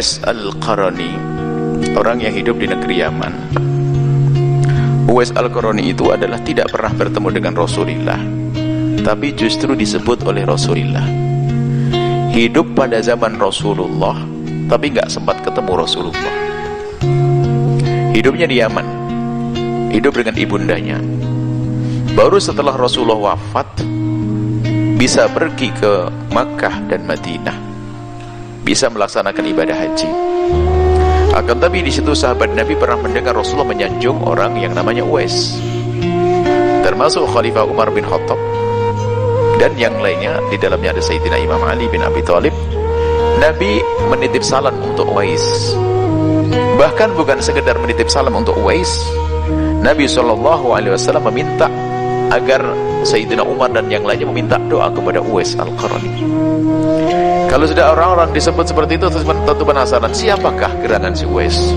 Uwais Al-Qarani, orang yang hidup di negeri Yaman. Uwais Al-Qarani itu adalah tidak pernah bertemu dengan Rasulullah, tapi justru disebut oleh Rasulullah. Hidup pada zaman Rasulullah, tapi nggak sempat ketemu Rasulullah. Hidupnya di Yaman, hidup dengan ibundanya. Baru setelah Rasulullah wafat, bisa pergi ke Makkah dan Madinah, bisa melaksanakan ibadah haji. Akan tapi di situ sahabat Nabi pernah mendengar Rasulullah menyanjung orang yang namanya Uwais, termasuk Khalifah Umar bin Khattab dan yang lainnya. Di dalamnya ada Sayyidina Imam Ali bin Abi Thalib. Nabi menitip salam untuk Uwais. Bahkan bukan sekedar menitip salam untuk Uwais, Nabi SAW meminta agar Sayyidina Umar dan yang lainnya meminta doa kepada Uwais Al-Qarani. Kalau sudah orang-orang disebut seperti itu, tentu penasaran, siapakah gerangan si Uwais?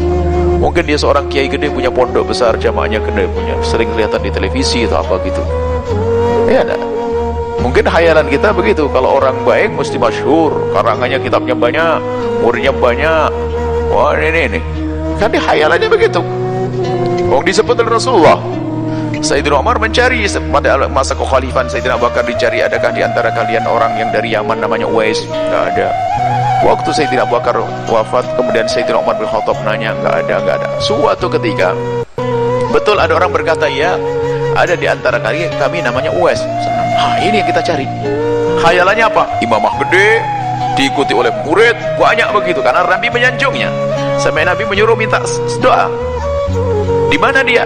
Mungkin dia seorang kiai gede, punya pondok besar, jamaahnya gede, punya sering kelihatan di televisi atau apa gitu. Ya ada. Mungkin khayalan kita begitu, kalau orang baik mesti masyhur, karangannya, kitabnya banyak, muridnya banyak. Wah ini. Kan khayalannya begitu. Wong disebut oleh Rasulullah. Sayyidina Umar mencari pada masa kekhalifahan Sayyidina Abu Bakar, dicari adakah di antara kalian orang yang dari Yaman namanya Uwais? Enggak ada. Waktu Sayyidina Abu Bakar wafat, kemudian Sayyidina Umar bin Khattab nanya, enggak ada. Suatu ketika, betul ada orang berkata, ya ada di antara kami namanya Uwais. Ini yang kita cari. Khayalannya apa? Imamah gede, diikuti oleh murid banyak begitu, karena Nabi menyanjungnya. Sampai Nabi menyuruh minta doa. Di mana dia?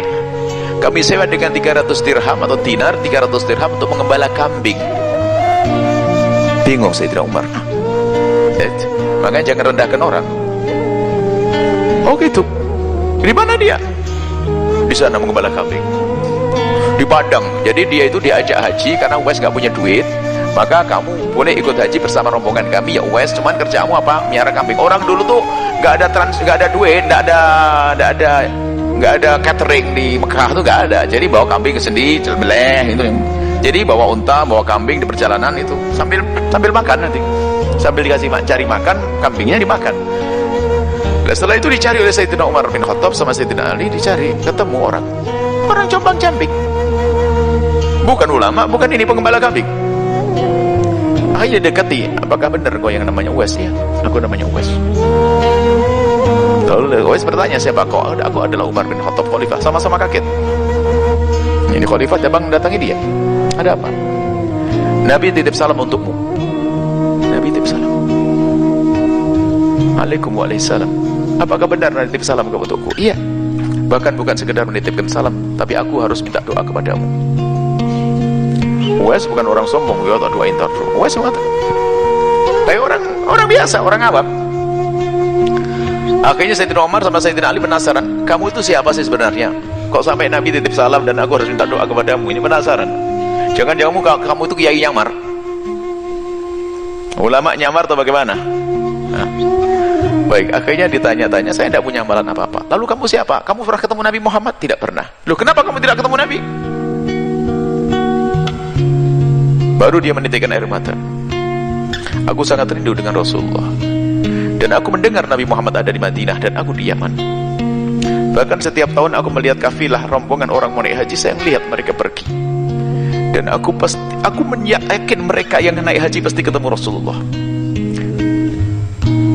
Kami sewa dengan 300 dirham atau dinar, 300 dirham untuk mengembala kambing. Bingung Sayyidina Umar. Makanya jangan rendahkan orang. Oh gitu. Di mana dia? Di sana mengembala kambing. Di Padang. Jadi dia itu diajak haji karena Uwais nggak punya duit. Maka kamu boleh ikut haji bersama rombongan kami ya Uwais. Cuman kerjamu apa? Miara kambing. Orang dulu tuh nggak ada duit, nggak ada catering di Mekah tuh nggak ada. Jadi bawa kambing ke sendiri, celbeleh itu. Jadi bawa unta, bawa kambing di perjalanan itu sambil makan nanti. Sambil dikasih cari makan, kambingnya dimakan. Dan setelah itu dicari oleh Sayyidina Umar bin Khattab sama Sayyidina Ali, dicari, ketemu orang jombang-jambing. Bukan ulama, bukan ini penggembala kambing. Akhirnya dekati, apakah benar kau yang namanya Uwais? Ya, aku namanya Uwais. Lalu Uwais bertanya, siapa kau? Aku adalah Umar bin Khattab, khalifah. Sama-sama kaget. Ini khalifah, bang datangi dia. Ada apa? Nabi titip salam untukmu. Nabi titip salam. Waalaikumsalam. Apakah benar Nabi titip salam untukku? Iya. Bahkan bukan sekedar menitipkan salam, tapi aku harus minta doa kepadamu. Uwais bukan orang sombong, ya tak doain terus. Uwais mengatakan, kayak orang biasa, orang awam. Akhirnya Sayyidina Umar sama Sayyidina Ali penasaran, kamu itu siapa sih sebenarnya? Kok sampai Nabi titip salam dan aku harus minta doa kepadamu? Ini penasaran. Jangan-jangan kamu itu kiai nyamar, ulama nyamar atau bagaimana? Nah, baik, akhirnya ditanya-tanya, saya tidak punya amalan apa-apa. Lalu kamu siapa? Kamu pernah ketemu Nabi Muhammad? Tidak pernah. Loh, kenapa kamu tidak ketemu Nabi? Baru dia menitikkan air mata. Aku sangat rindu dengan Rasulullah, dan aku mendengar Nabi Muhammad ada di Madinah dan aku di Yaman. Bahkan setiap tahun aku melihat kafilah rombongan orang mau naik haji, saya melihat mereka pergi. Dan aku yakin mereka yang naik haji pasti ketemu Rasulullah.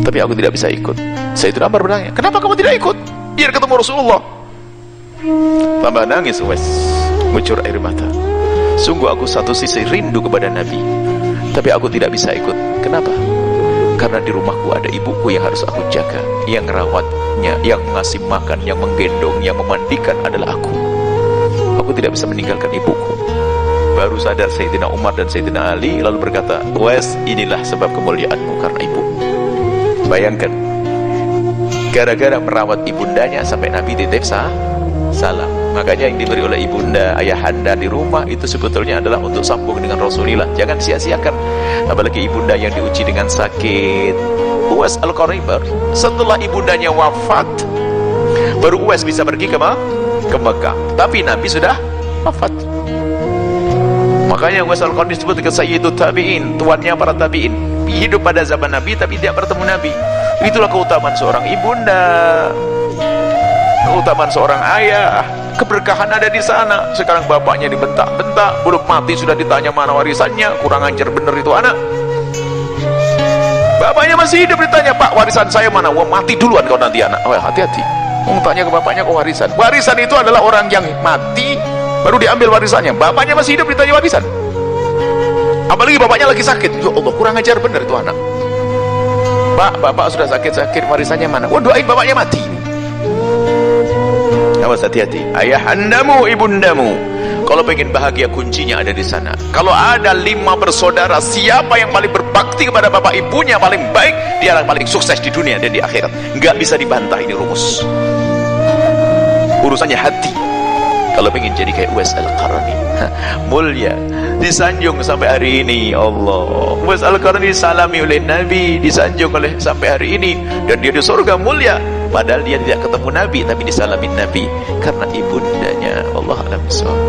Tapi aku tidak bisa ikut. Sayyidina Umar bertanya, kenapa kamu tidak ikut? Biar ketemu Rasulullah. Tambah nangis Uwais, ngucur air mata. Sungguh aku satu sisi rindu kepada Nabi, tapi aku tidak bisa ikut. Kenapa? Karena di rumahku ada ibuku yang harus aku jaga, yang merawatnya, yang ngasih makan, yang menggendong, yang memandikan adalah aku. Aku tidak bisa meninggalkan ibuku. Baru sadar Sayyidina Umar dan Sayyidina Ali, lalu berkata, Uwais, inilah sebab kemuliaanmu karena ibu. Bayangkan, gara-gara merawat ibundanya sampai Nabi titip salam. Makanya yang diberi oleh ibunda, ayahanda di rumah itu sebetulnya adalah untuk sambung dengan Rasulullah. Jangan sia-siakan. Apalagi ibunda yang diuji dengan sakit. Uwais Al-Qarani setelah ibundanya wafat, baru Uwais bisa pergi ke Mekah. Tapi Nabi sudah wafat. Makanya Uwais Al-Qarni disebut dengan Sayyidut Tabi'in, tuannya para tabi'in, hidup pada zaman Nabi tapi tidak bertemu Nabi. Itulah keutamaan seorang ibunda, keutamaan seorang ayah, keberkahan ada di sana. Sekarang bapaknya dibentak-bentak, belum mati sudah ditanya mana warisannya, kurang ajar bener itu anak. Bapaknya masih hidup ditanya, Pak warisan saya mana? Wah, mati duluan kau nanti anak. Oh, hati-hati. Tanya ke bapaknya kok warisan. Warisan itu adalah orang yang mati baru diambil warisannya. Bapaknya masih hidup ditanya warisan. Apalagi bapaknya lagi sakit. Ya Allah, kurang ajar bener itu anak. Pak, bapak sudah sakit-sakit, warisannya mana? Wah, doain bapaknya mati. Awas, hati-hati. Ayahandamu, ibundamu. Kalau pengen bahagia, kuncinya ada di sana. Kalau ada 5 bersaudara, siapa yang paling berbakti kepada bapak ibunya paling baik, dia yang paling sukses di dunia dan di akhirat. Nggak bisa dibantah, ini rumus. Urusannya hati. Kalau pengen jadi kayak Uwais Al-Qarni, mulia, disanjung sampai hari ini. Allah, Uwais Al-Qarni disalami oleh Nabi, disanjung oleh sampai hari ini, dan dia di surga mulia. Padahal dia tidak ketemu Nabi, tapi disalamin Nabi karena ibundanya. Allah a'lam bishawab.